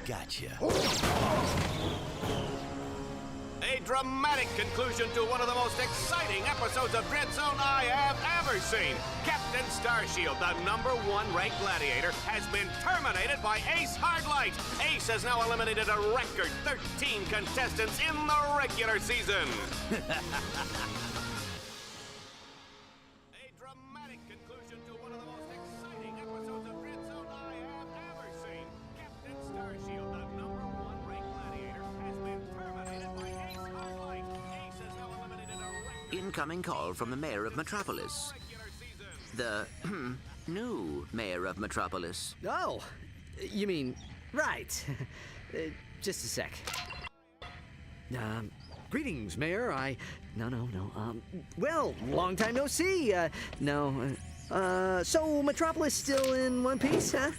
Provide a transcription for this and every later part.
Gotcha. A dramatic conclusion to one of the most exciting episodes of Dread Zone I have ever seen. Captain Starshield, the #1 ranked gladiator, has been terminated by Ace Hardlight. Ace has now eliminated a record 13 contestants in the regular season. A dramatic conclusion to one of the most exciting episodes of Dread Zone I have ever seen. Captain Starshield, the #1 ranked gladiator, has been terminated by Ace Hardlight. Ace has now eliminated a record... Incoming call from the mayor of Metropolis. The new mayor of Metropolis. Oh, you mean, right. Just a sec. Greetings, Mayor. No. Well, long time no see. So Metropolis still in one piece, huh?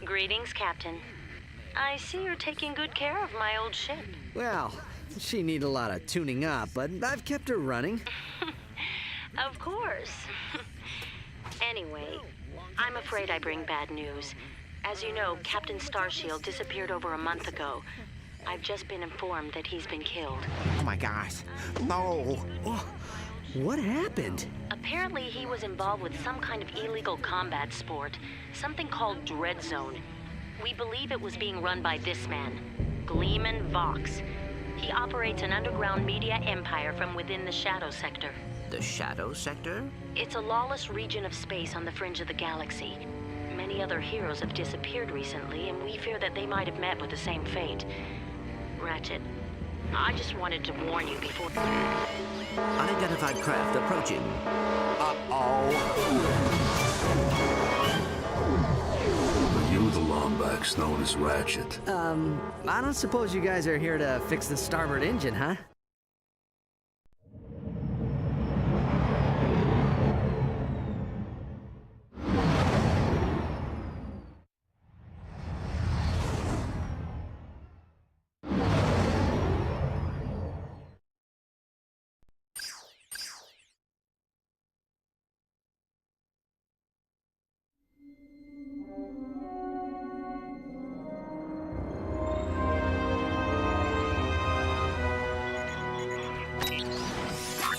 Greetings, Captain. I see you're taking good care of my old ship. Well, she need a lot of tuning up, but I've kept her running. Of course. Anyway, I'm afraid I bring bad news. As you know, Captain Starshield disappeared over a month ago. I've just been informed that he's been killed. Oh my gosh. No. Oh, what happened? Apparently, he was involved with some kind of illegal combat sport, something called Dread Zone. We believe it was being run by this man, Gleeman Vox. He operates an underground media empire from within the Shadow Sector. The Shadow Sector? It's a lawless region of space on the fringe of the galaxy. Many other heroes have disappeared recently, and we fear that they might have met with the same fate. Ratchet, I just wanted to warn you before... Unidentified craft approaching. Uh-oh. Are you the Lombax known as Ratchet? I don't suppose you guys are here to fix the starboard engine, huh?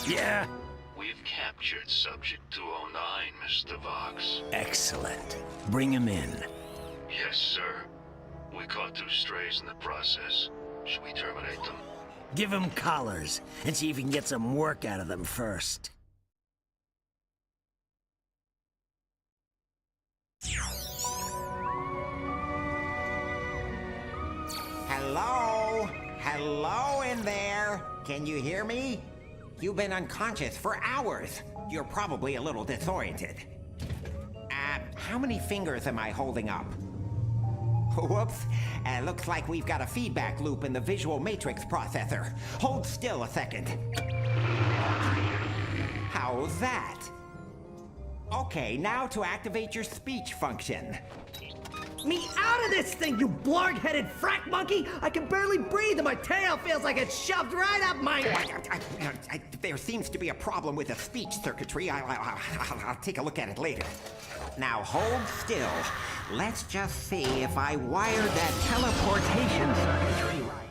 Yeah? We've captured Subject 209, Mr. Vox. Excellent. Bring him in. Yes, sir. We caught 2 strays in the process. Should we terminate them? Give him collars and see if you can get some work out of them first. Hello? Hello in there? Can you hear me? You've been unconscious for hours. You're probably a little disoriented. How many fingers am I holding up? Whoops. Looks like we've got a feedback loop in the visual matrix processor. Hold still a second. How's that? Okay, now to activate your speech function. Me out of this thing, you blarg-headed frack monkey! I can barely breathe and my tail feels like it's shoved right up my... There seems to be a problem with the speech circuitry. I'll take a look at it later. Now hold still. Let's just see if I wired that teleportation circuitry right.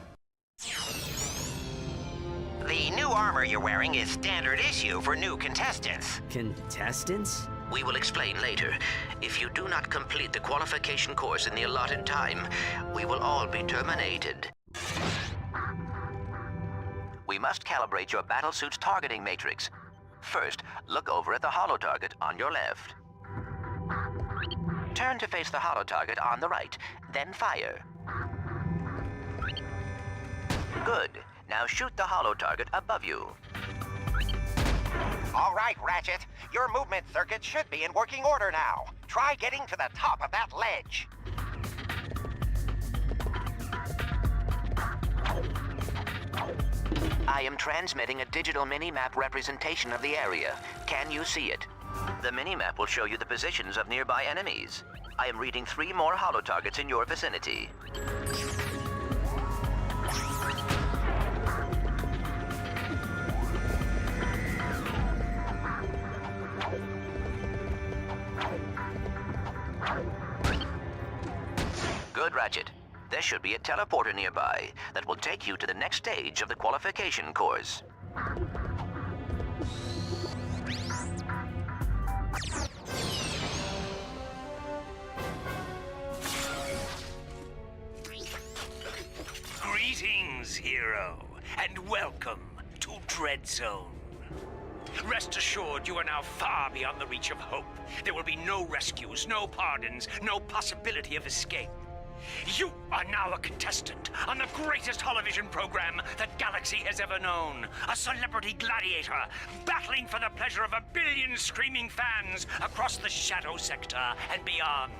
The new armor you're wearing is standard issue for new contestants. Contestants? We will explain later. If you do not complete the qualification course in the allotted time, we will all be terminated. We must calibrate your battlesuit's targeting matrix. First, look over at the holo target on your left. Turn to face the holo target on the right, then fire. Good. Now shoot the holo target above you. All right, Ratchet. Your movement circuit should be in working order now. Try getting to the top of that ledge. I am transmitting a digital mini-map representation of the area. Can you see it? The mini-map will show you the positions of nearby enemies. I am reading 3 more holo targets in your vicinity. Good, Ratchet. There should be a teleporter nearby that will take you to the next stage of the qualification course. Greetings, hero, and welcome to Dread Zone. Rest assured, you are now far beyond the reach of hope. There will be no rescues, no pardons, no possibility of escape. You are now a contestant on the greatest holovision program that Galaxy has ever known. A celebrity gladiator, battling for the pleasure of 1 billion screaming fans across the Shadow Sector and beyond.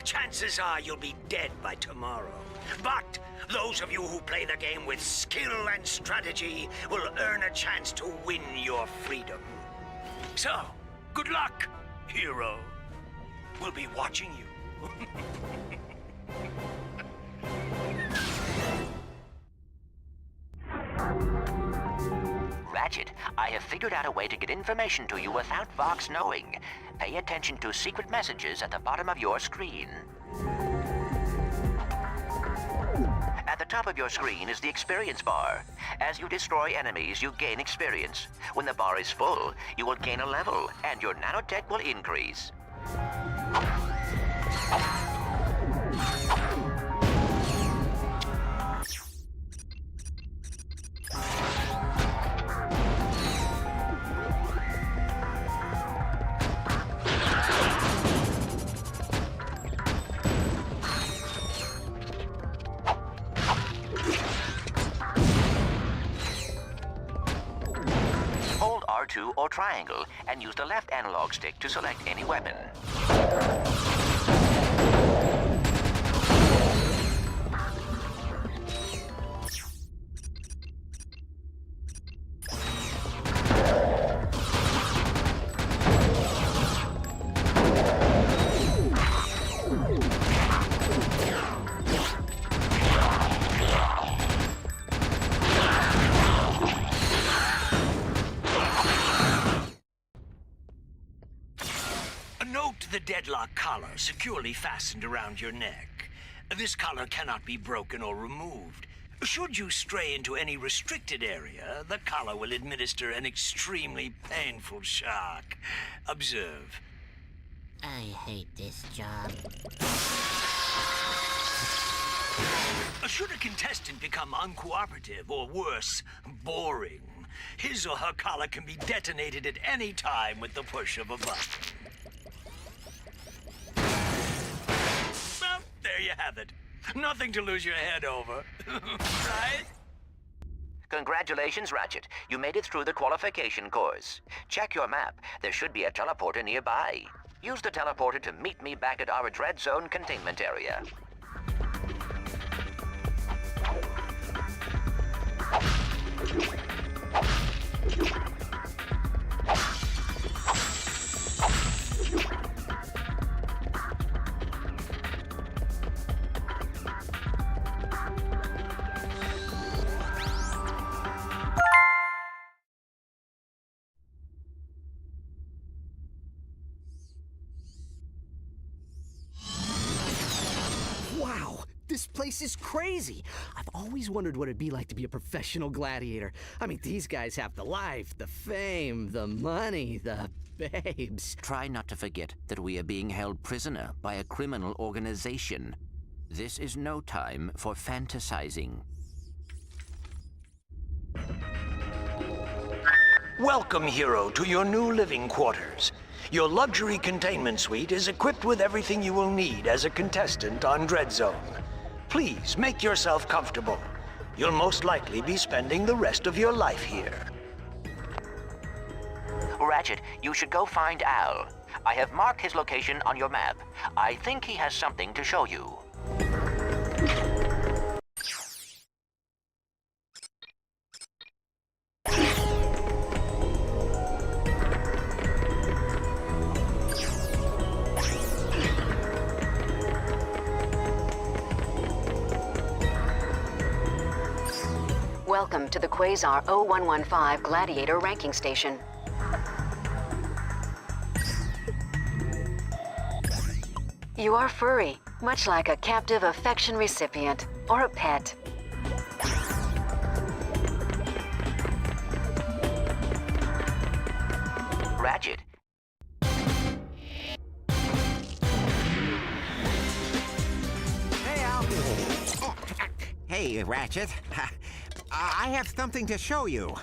Chances are you'll be dead by tomorrow. But those of you who play the game with skill and strategy will earn a chance to win your freedom. So, good luck, hero. We'll be watching you. Ratchet, I have figured out a way to get information to you without Vox knowing. Pay attention to secret messages at the bottom of your screen. At the top of your screen is the experience bar. As you destroy enemies, you gain experience. When the bar is full, you will gain a level, and your nanotech will increase. Hold R2 or triangle and use the left analog stick to select any weapon. Note the deadlock collar securely fastened around your neck. This collar cannot be broken or removed. Should you stray into any restricted area, the collar will administer an extremely painful shock. Observe. I hate this job. Should a contestant become uncooperative or worse, boring, his or her collar can be detonated at any time with the push of a button. Well, there you have it. Nothing to lose your head over, right? Congratulations, Ratchet. You made it through the qualification course. Check your map. There should be a teleporter nearby. Use the teleporter to meet me back at our Dread Zone containment area. Wow, this place is crazy. I've always wondered what it'd be like to be a professional gladiator. I mean, these guys have the life, the fame, the money, the babes. Try not to forget that we are being held prisoner by a criminal organization. This is no time for fantasizing. Welcome, hero, to your new living quarters. Your luxury containment suite is equipped with everything you will need as a contestant on Dread Zone. Please make yourself comfortable. You'll most likely be spending the rest of your life here. Ratchet, you should go find Al. I have marked his location on your map. I think he has something to show you. Welcome to the Quasar 0115 Gladiator ranking station. You are furry, much like a captive affection recipient or a pet. Ratchet. Hey, Al. Hey, Ratchet. I have something to show you.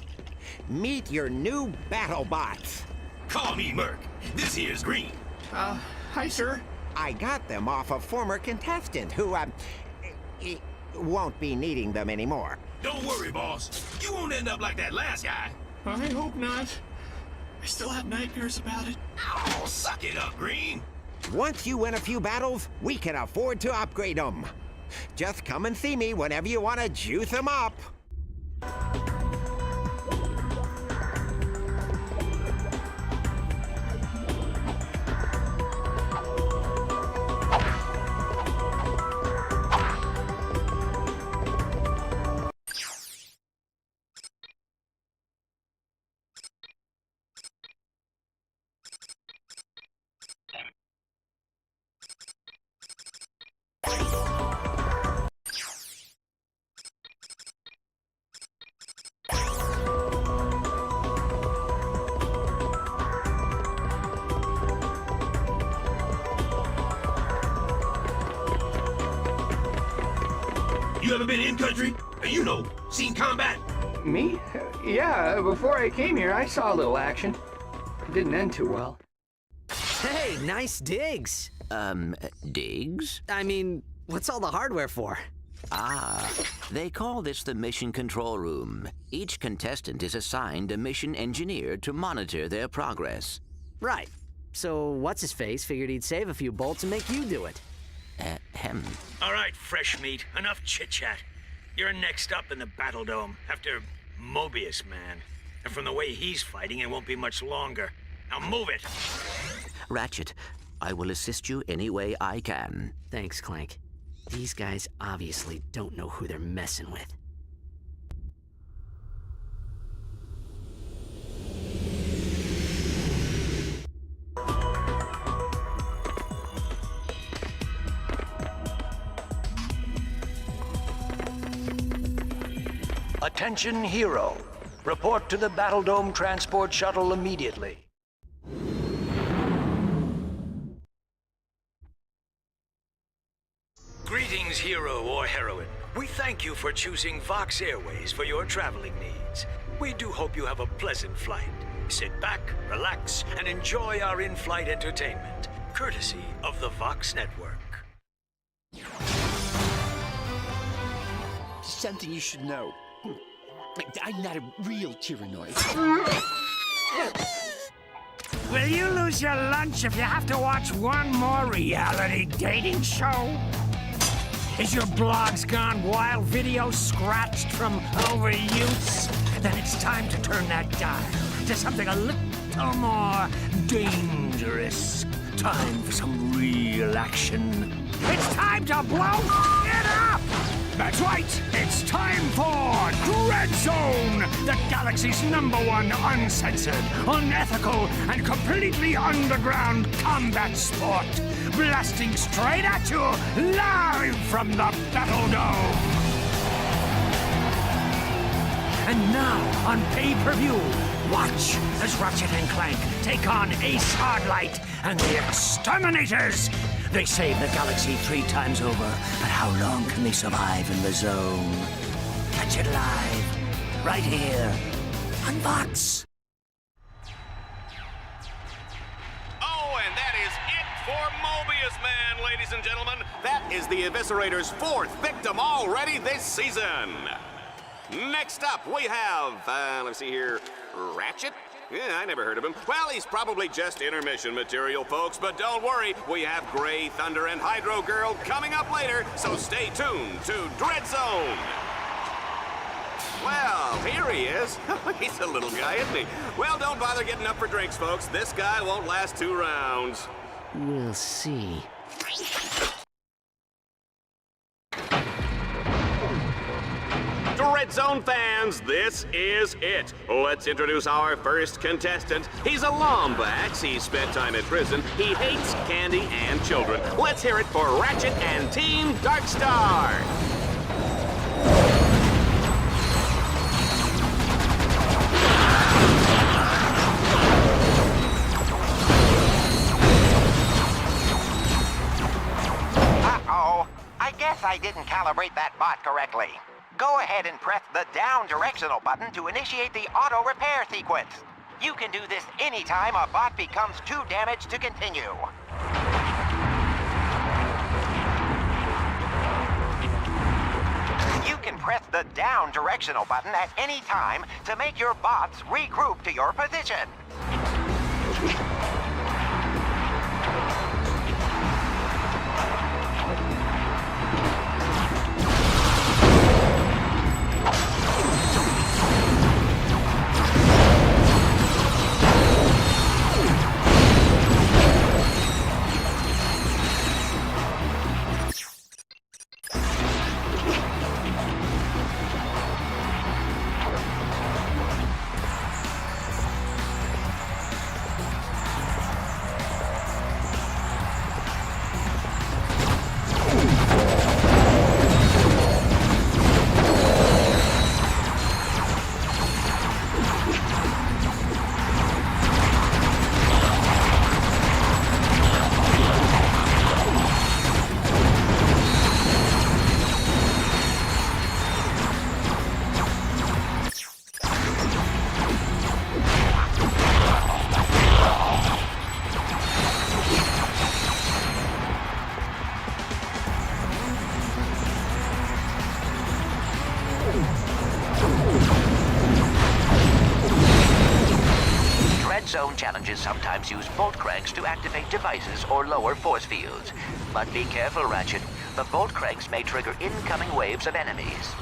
Meet your new battle bots. Call me Merc. This here's Green. Hi, sir. I got them off a former contestant who, won't be needing them anymore. Don't worry, boss. You won't end up like that last guy. I hope not. I still have nightmares about it. Oh, suck it up, Green. Once you win a few battles, we can afford to upgrade them. Just come and see me whenever you want to juice them up. You ever been in country? You know, seen combat? Me? Yeah, before I came here, I saw a little action. It didn't end too well. Hey, nice digs. Digs? I mean, what's all the hardware for? Ah, they call this the mission control room. Each contestant is assigned a mission engineer to monitor their progress. Right. So what's-his-face figured he'd save a few bolts and make you do it. All right, fresh meat. Enough chit-chat. You're next up in the Battle Dome, after Mobius Man. And from the way he's fighting, it won't be much longer. Now move it! Ratchet, I will assist you any way I can. Thanks, Clank. These guys obviously don't know who they're messing with. Attention, Hero. Report to the Battle Dome transport shuttle immediately. Greetings, hero or heroine. We thank you for choosing Vox Airways for your traveling needs. We do hope you have a pleasant flight. Sit back, relax, and enjoy our in-flight entertainment, courtesy of the Vox Network. Something you should know. I'm not a real Tyrannoid. Will you lose your lunch if you have to watch one more reality dating show? Is your blogs gone wild, video scratched from overuse? Then it's time to turn that dial to something a little more dangerous. Time for some real action. It's time to blow it up! That's right, it's time for Dread Zone, the galaxy's #1 uncensored, unethical, and completely underground combat sport. Blasting straight at you, live from the Battle Dome. And now, on pay-per-view, watch as Ratchet and Clank take on Ace Hardlight and the Exterminators. They save the galaxy 3 times over, but how long can they survive in the zone? Catch it live, right here, on Vox. Oh, and that is it for Mobius Man, ladies and gentlemen. That is the Eviscerator's 4th victim already this season. Next up, we have, let's see here, Ratchet? Yeah, I never heard of him. Well, he's probably just intermission material, folks, but don't worry, we have Gray Thunder and Hydro Girl coming up later, so stay tuned to Dread Zone. Well, here he is. He's a little guy, isn't he? Well, don't bother getting up for drinks, folks. This guy won't last 2 rounds. We'll see. Dread Zone fans, this is it. Let's introduce our first contestant. He's a Lombax. He spent time in prison. He hates candy and children. Let's hear it for Ratchet and Team Darkstar. Uh-oh. I guess I didn't calibrate that bot correctly. Go ahead and press the down directional button to initiate the auto repair sequence. You can do this anytime a bot becomes too damaged to continue. You can press the down directional button at any time to make your bots regroup to your position. Zone challenges sometimes use bolt cranks to activate devices or lower force fields. But be careful, Ratchet. The bolt cranks may trigger incoming waves of enemies.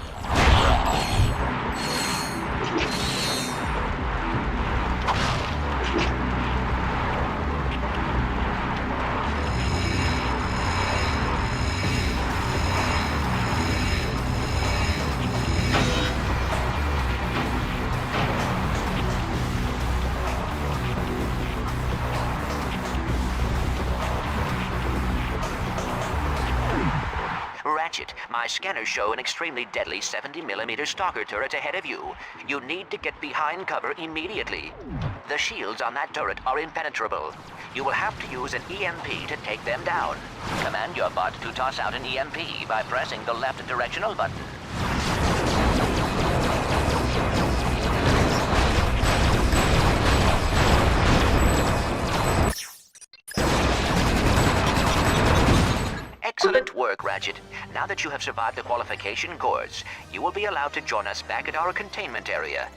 Ratchet, my scanners show an extremely deadly 70mm stalker turret ahead of you. You need to get behind cover immediately. The shields on that turret are impenetrable. You will have to use an EMP to take them down. Command your bot to toss out an EMP by pressing the left directional button. Excellent work, Ratchet. Now that you have survived the qualification course, you will be allowed to join us back at our containment area.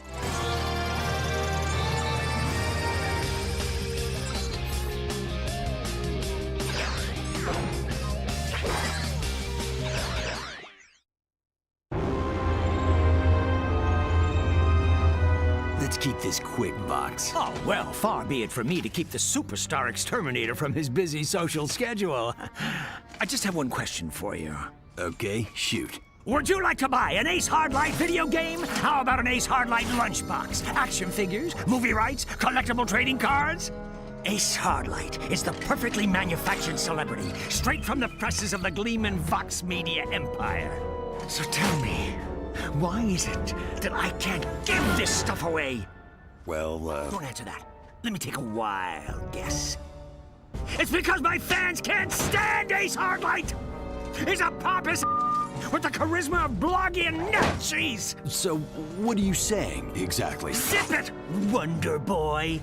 Let's keep this quick, Vox. Oh, well, far be it from me to keep the superstar exterminator from his busy social schedule. I just have one question for you. Okay, shoot. Would you like to buy an Ace Hardlight video game? How about an Ace Hardlight lunchbox? Action figures, movie rights, collectible trading cards? Ace Hardlight is the perfectly manufactured celebrity, straight from the presses of the Gleeman Vox Media empire. So tell me, why is it that I can't give this stuff away? Well, Don't answer that. Let me take a wild guess. It's because my fans can't stand Ace Hardlight! He's a pompous with the charisma of blogging nut cheese! So, what are you saying, exactly? Zip it, Wonder Boy!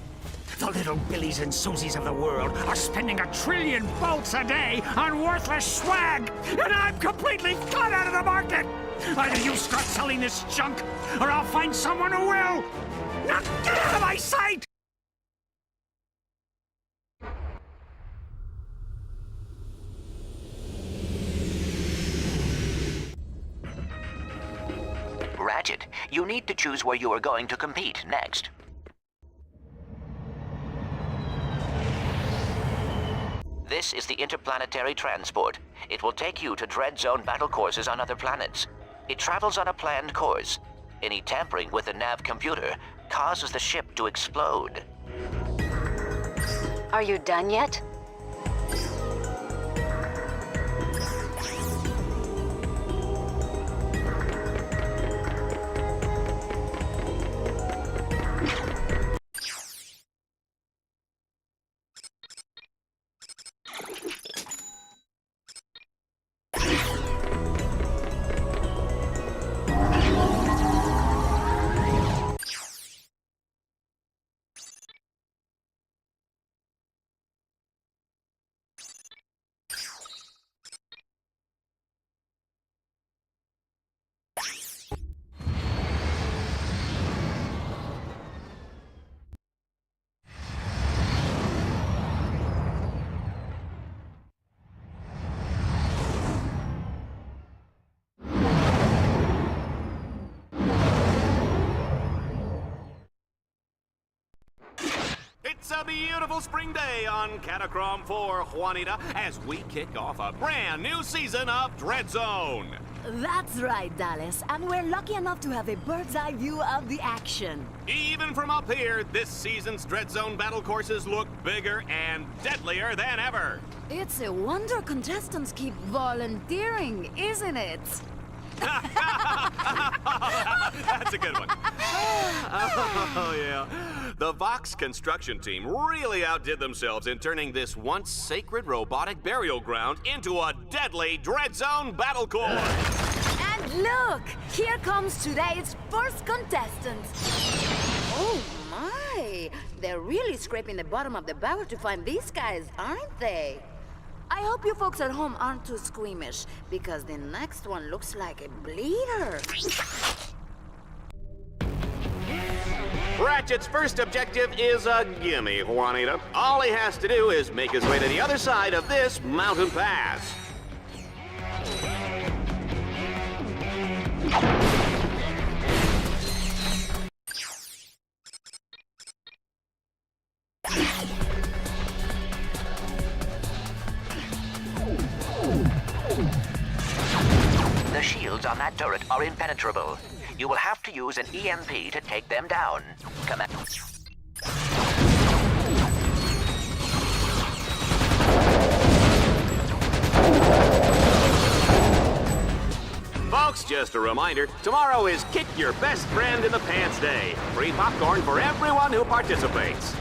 The little Billies and Susies of the world are spending 1 trillion bolts a day on worthless swag, and I'm completely cut out of the market! Either you start selling this junk, or I'll find someone who will! Now get out of my sight! Ratchet, you need to choose where you are going to compete next. This is the interplanetary transport. It will take you to Dread Zone battle courses on other planets. It travels on a planned course. Any tampering with the nav computer causes the ship to explode. Are you done yet? It's a beautiful spring day on Catacrom 4, Juanita, as we kick off a brand new season of Dread Zone. That's right, Dallas, and we're lucky enough to have a bird's eye view of the action. Even from up here, this season's Dread Zone battle courses look bigger and deadlier than ever. It's a wonder contestants keep volunteering, isn't it? That's a good one. Oh, yeah. The Vox construction team really outdid themselves in turning this once sacred robotic burial ground into a deadly Dread Zone battle course. And look, here comes today's first contestant. Oh my, they're really scraping the bottom of the barrel to find these guys, aren't they? I hope you folks at home aren't too squeamish, because the next one looks like a bleeder. Ratchet's first objective is a gimme, Juanita. All he has to do is make his way to the other side of this mountain pass. The shields on that turret are impenetrable. You will have to use an EMP to take them down. Command. Folks, just a reminder, tomorrow is Kick Your Best Friend in the Pants Day. Free popcorn for everyone who participates.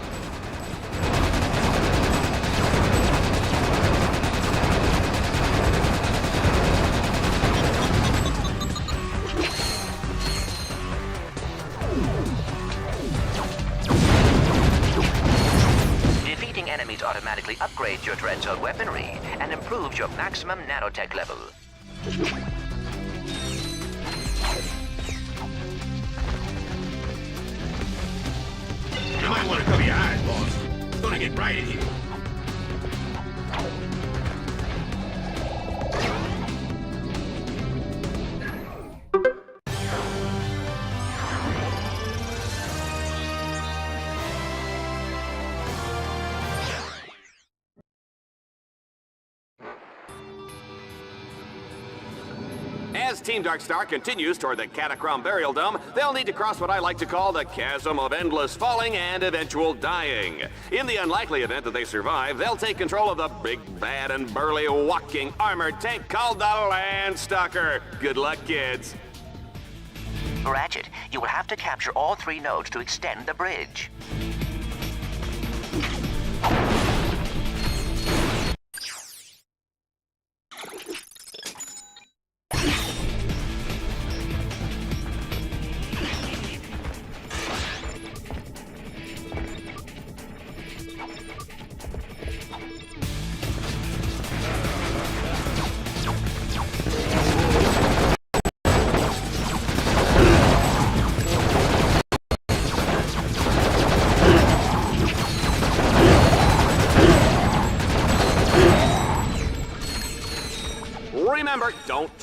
Defeating enemies automatically upgrades your Dread Zone weaponry and improves your maximum nanotech level. You might want to cover your eyes, boss. It's gonna get bright in here. As Team Darkstar continues toward the Catacrom Burial Dome, they'll need to cross what I like to call the chasm of endless falling and eventual dying. In the unlikely event that they survive, they'll take control of the big, bad, and burly walking armored tank called the Landstalker. Good luck, kids. Ratchet, you will have to capture all 3 nodes to extend the bridge.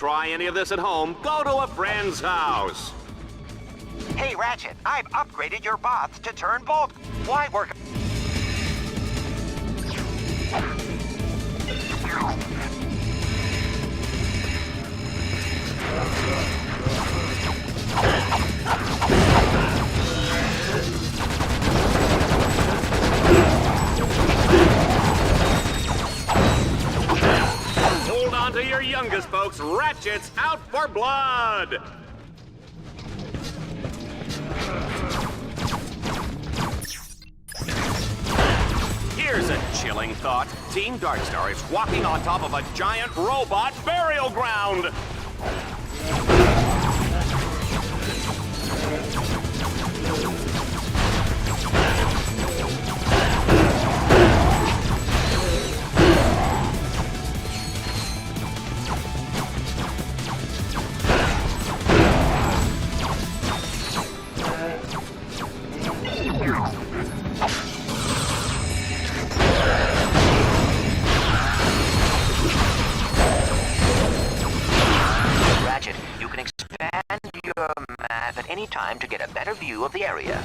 try any of this at home, go to a friend's house. Hey, Ratchet, I've upgraded your bots to turn bolt. Why work? Hold on to your youngest, folks. Ratchet's out for blood. Here's a chilling thought. Team Darkstar is walking on top of a giant robot burial ground. Ratchet, you can expand your map at any time to get a better view of the area.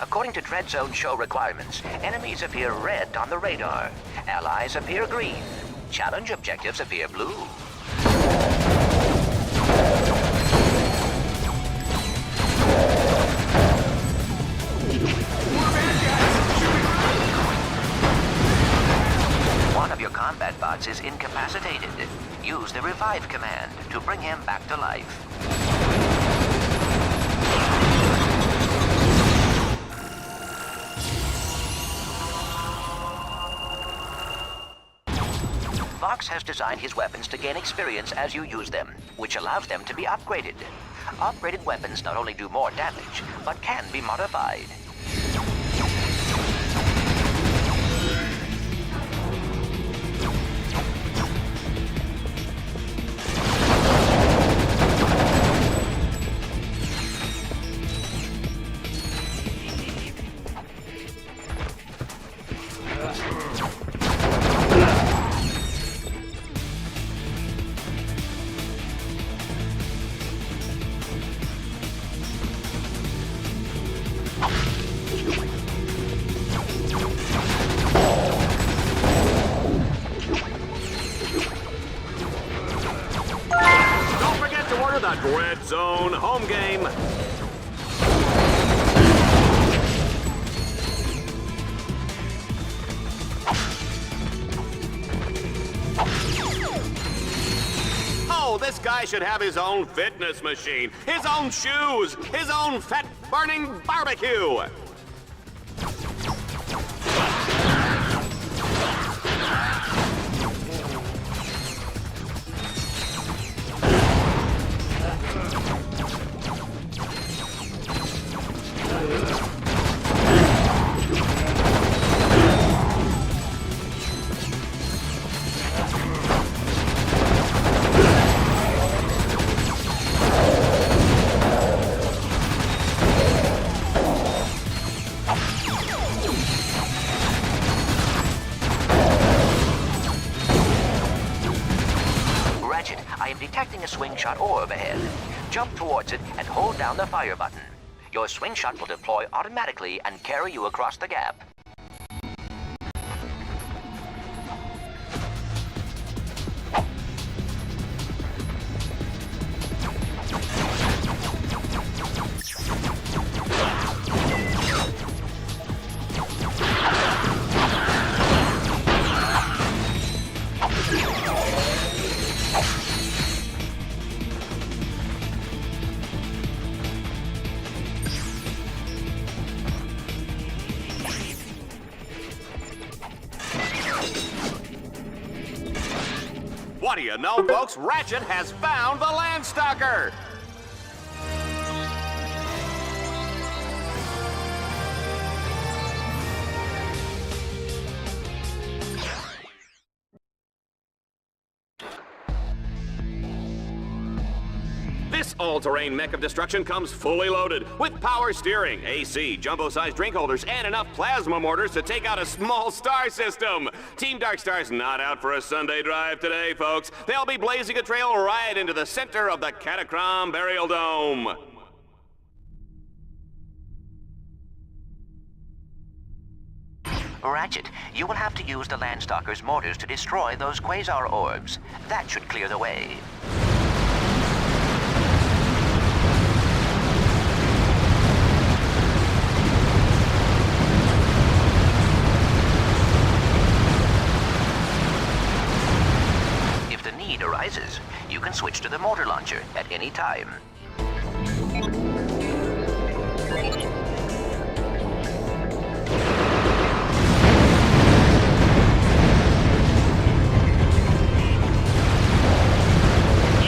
According to Dread Zone show requirements, enemies appear red on the radar. Allies appear green. Challenge objectives appear blue. One of your combat bots is incapacitated. Use the revive command to bring him back to life. Vox has designed his weapons to gain experience as you use them, which allows them to be upgraded. Upgraded weapons not only do more damage, but can be modified. The Dread Zone home game. Oh, this guy should have his own fitness machine, his own shoes, his own fat-burning barbecue. Ratchet, I am detecting a swing shot orb ahead. Jump towards it and hold down the fire button. Your swing shot will deploy automatically and carry you across the gap. What do you know, folks? Ratchet has found the Landstalker! This all-terrain mech of destruction comes fully loaded with power steering, AC, jumbo-sized drink holders, and enough plasma mortars to take out a small star system. Team Darkstar's not out for a Sunday drive today, folks. They'll be blazing a trail right into the center of the Catacrom Burial Dome. Ratchet, you will have to use the Landstalker's mortars to destroy those quasar orbs. That should clear the way. If the need arises, you can switch to the mortar launcher at any time.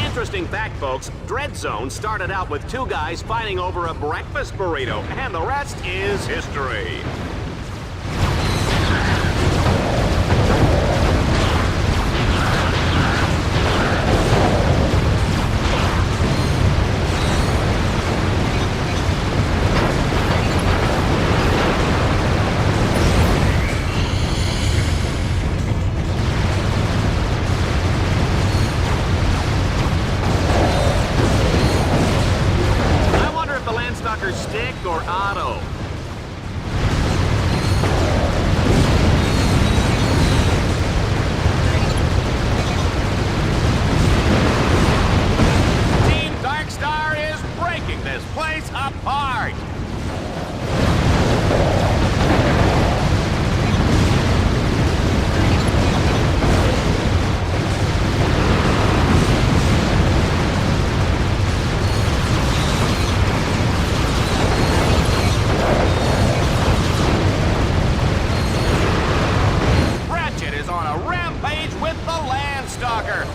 Interesting fact, folks, Dread Zone started out with two guys fighting over a breakfast burrito, and the rest is history. Stick or auto? Team Darkstar is breaking this place apart!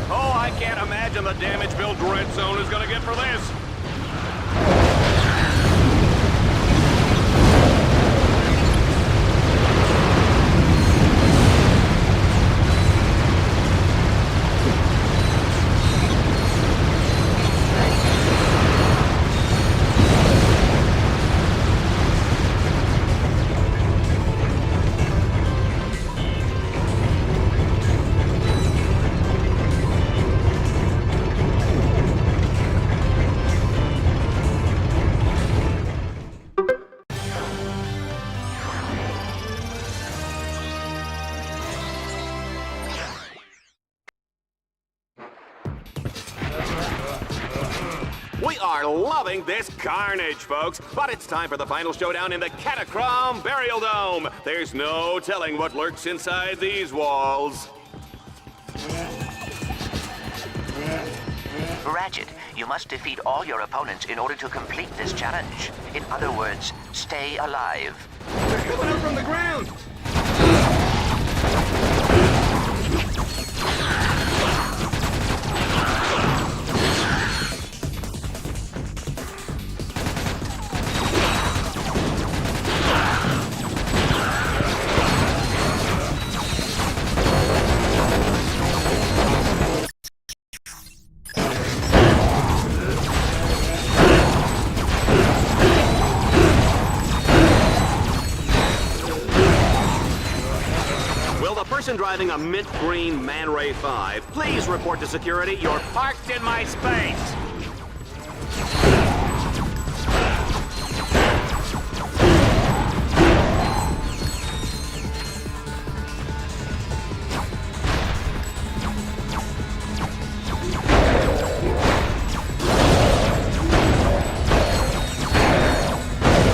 Oh, I can't imagine the damage Bill Dread Zone is gonna get for this. We are loving this carnage, folks, but it's time for the final showdown in the Catacrom Burial Dome. There's no telling what lurks inside these walls. Ratchet, you must defeat all your opponents in order to complete this challenge. In other words, stay alive. They're coming up from the ground! person driving a mint green Man Ray 5, please report to security. You're parked in my space.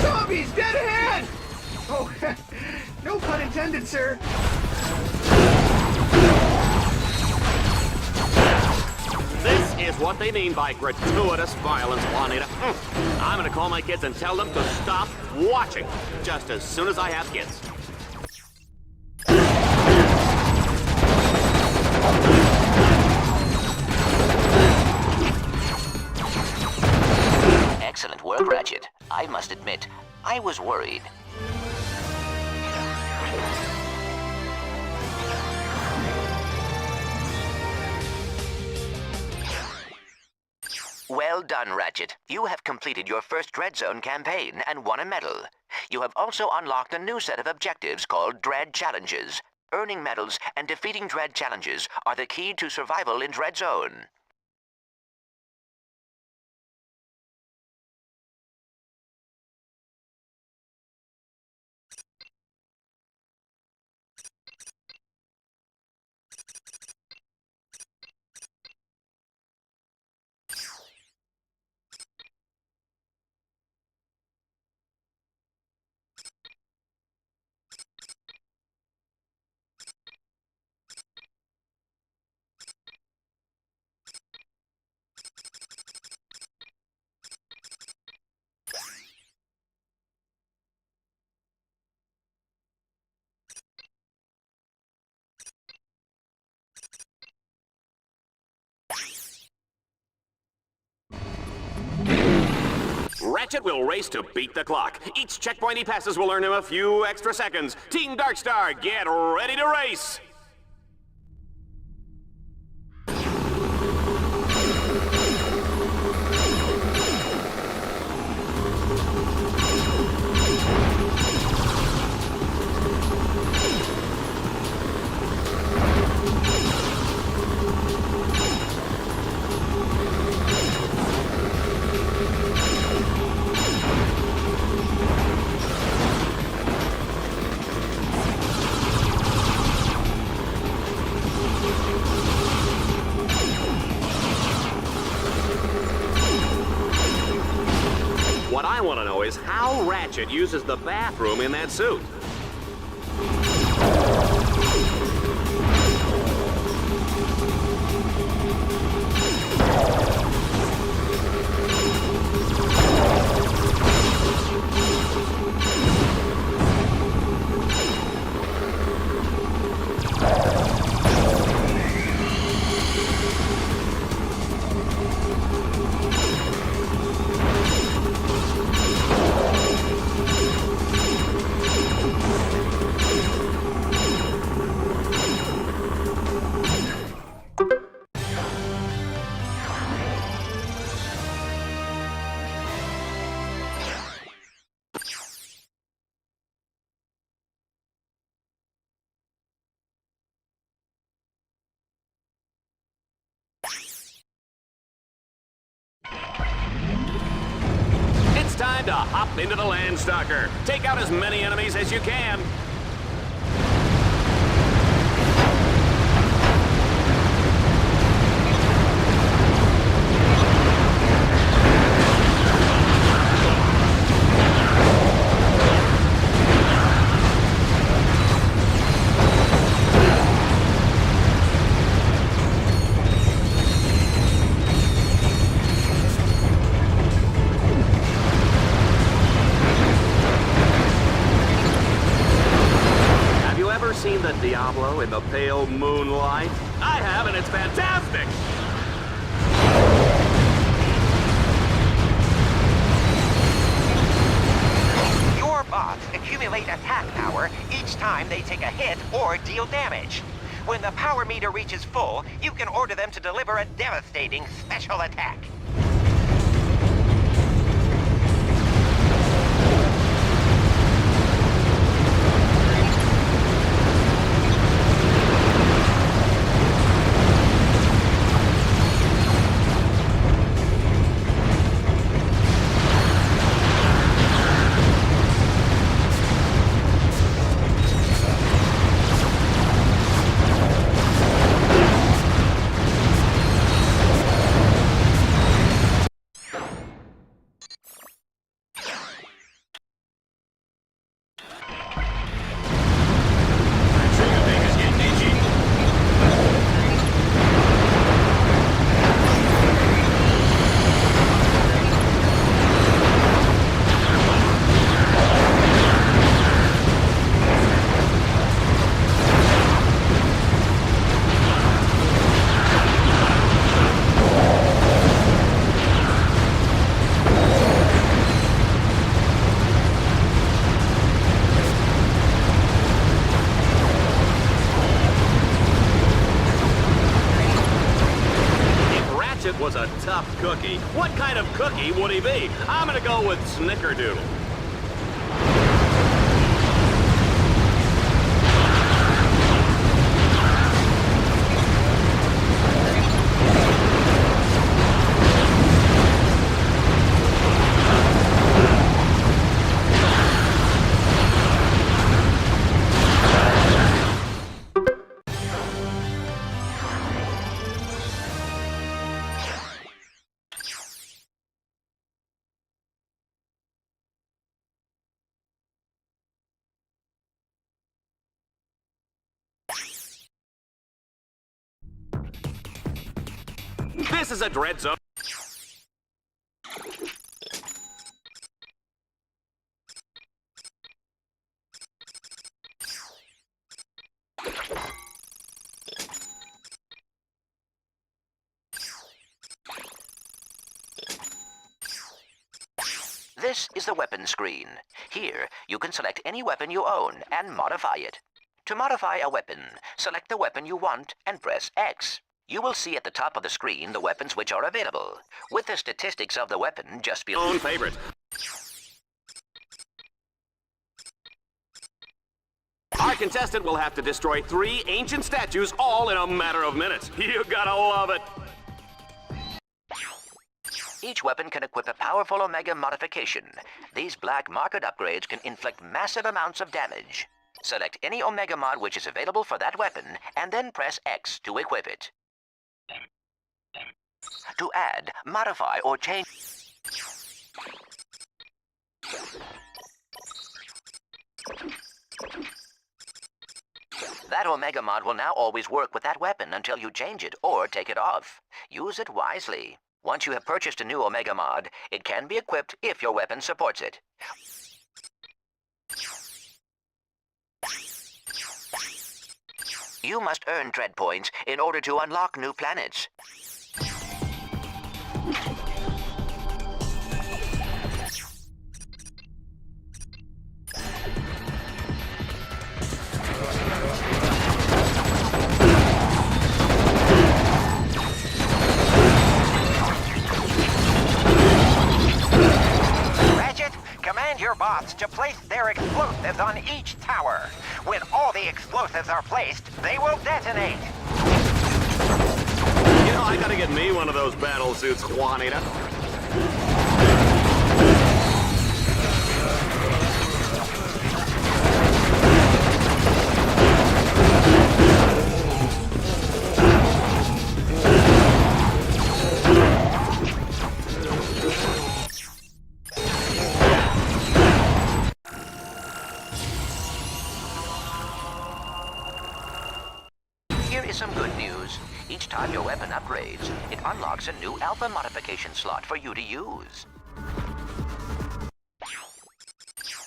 Zombies dead ahead! Oh, no pun intended, sir. This is what they mean by gratuitous violence, Juanita. I'm gonna call my kids and tell them to stop watching just as soon as I have kids. Excellent work, Ratchet. I must admit, I was worried. Well done, Ratchet. You have completed your first Dread Zone campaign and won a medal. You have also unlocked a new set of objectives called Dread Challenges. Earning medals and defeating Dread Challenges are the key to survival in Dread Zone. Ratchet will race to beat the clock. Each checkpoint he passes will earn him a few extra seconds. Team Darkstar, get ready to race! What I want to know is how Ratchet uses the bathroom in that suit. It's time to hop into the Landstalker. Take out as many enemies as you can. Seen the Diablo in the pale moonlight? I have, and it's fantastic! Your bots accumulate attack power each time they take a hit or deal damage. When the power meter reaches full, you can order them to deliver a devastating special attack. was a tough cookie. What kind of cookie would he be? I'm gonna go with Snickerdoodle. This is a Dread Zone. This is the weapon screen. Here, you can select any weapon you own and modify it. To modify a weapon, select the weapon you want and press X. You will see at the top of the screen the weapons which are available, with the statistics of the weapon just below. Own favorite. Our contestant will have to destroy 3 ancient statues all in a matter of minutes. You gotta love it. Each weapon can equip a powerful Omega modification. These black market upgrades can inflict massive amounts of damage. Select any Omega mod which is available for that weapon, and then press X to equip it. To add, modify, or change... That Omega mod will now always work with that weapon until you change it or take it off. Use it wisely. Once you have purchased a new Omega mod, it can be equipped if your weapon supports it. You must earn Dread Points in order to unlock new planets. Command your bots to place their explosives on each tower. When all the explosives are placed, they will detonate. You know, I gotta get me one of those battle suits, Juanita. Some good news. Each time your weapon upgrades, it unlocks a new alpha modification slot for you to use.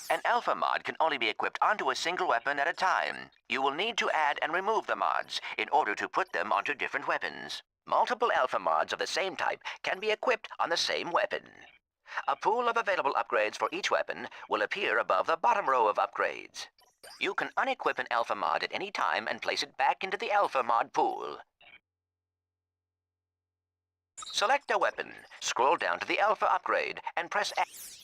An alpha mod can only be equipped onto a single weapon at a time. You will need to add and remove the mods in order to put them onto different weapons. Multiple alpha mods of the same type can be equipped on the same weapon. A pool of available upgrades for each weapon will appear above the bottom row of upgrades. You can unequip an alpha mod at any time and place it back into the alpha mod pool. Select a weapon, scroll down to the alpha upgrade, and press X.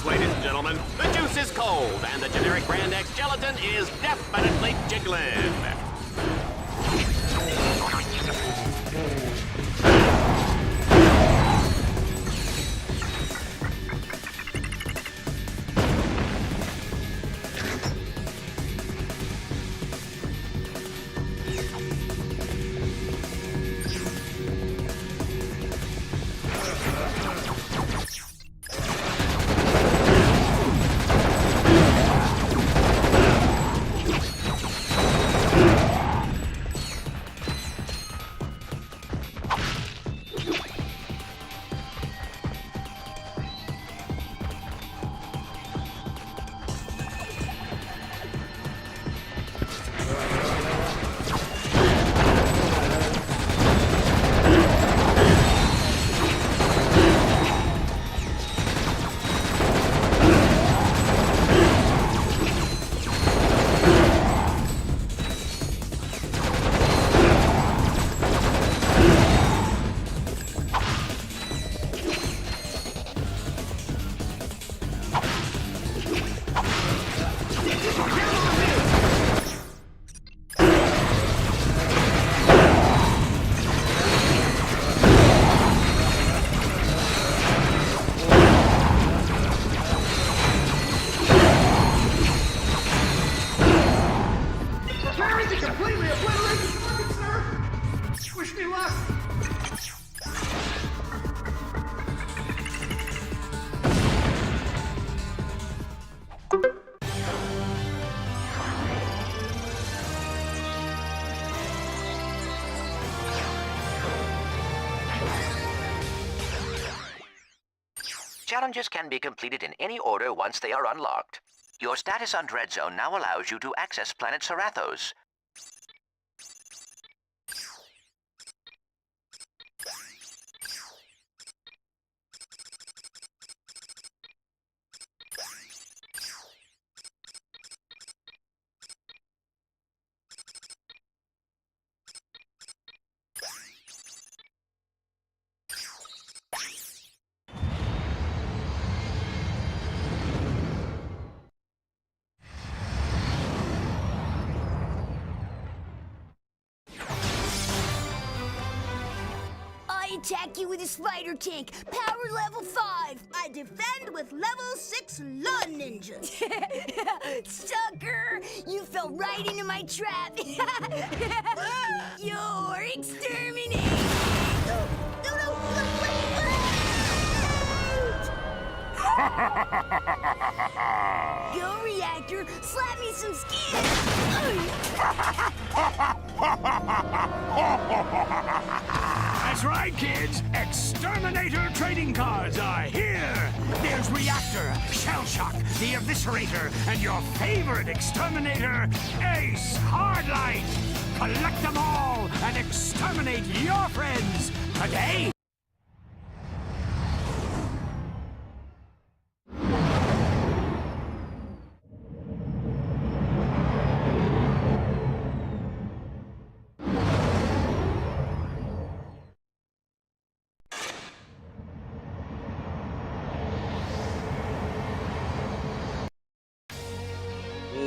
Ladies and gentlemen, the juice is cold, and the generic Brand X gelatin is definitely jiggling. challenges can be completed in any order once they are unlocked. Your status on Dread Zone now allows you to access planet Serathos. I attack you with a spider tank, power level 5. I defend with level 6 lawn ninjas. Sucker! You fell right into my trap. You're exterminated. Go, Reactor! Slap me some skin! That's right, kids. Exterminator trading cards are here. There's Reactor, Shell Shock, the Eviscerator, and your favorite exterminator, Ace Hardlight. Collect them all and exterminate your friends today.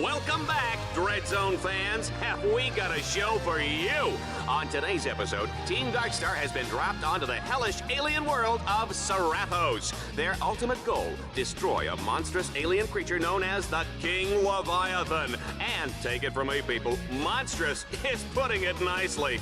Welcome back, Dread Zone fans. Have we got a show for you? On today's episode, Team Darkstar has been dropped onto the hellish alien world of Serathos. Their ultimate goal, destroy a monstrous alien creature known as the King Leviathan. And take it from me, people, monstrous is putting it nicely.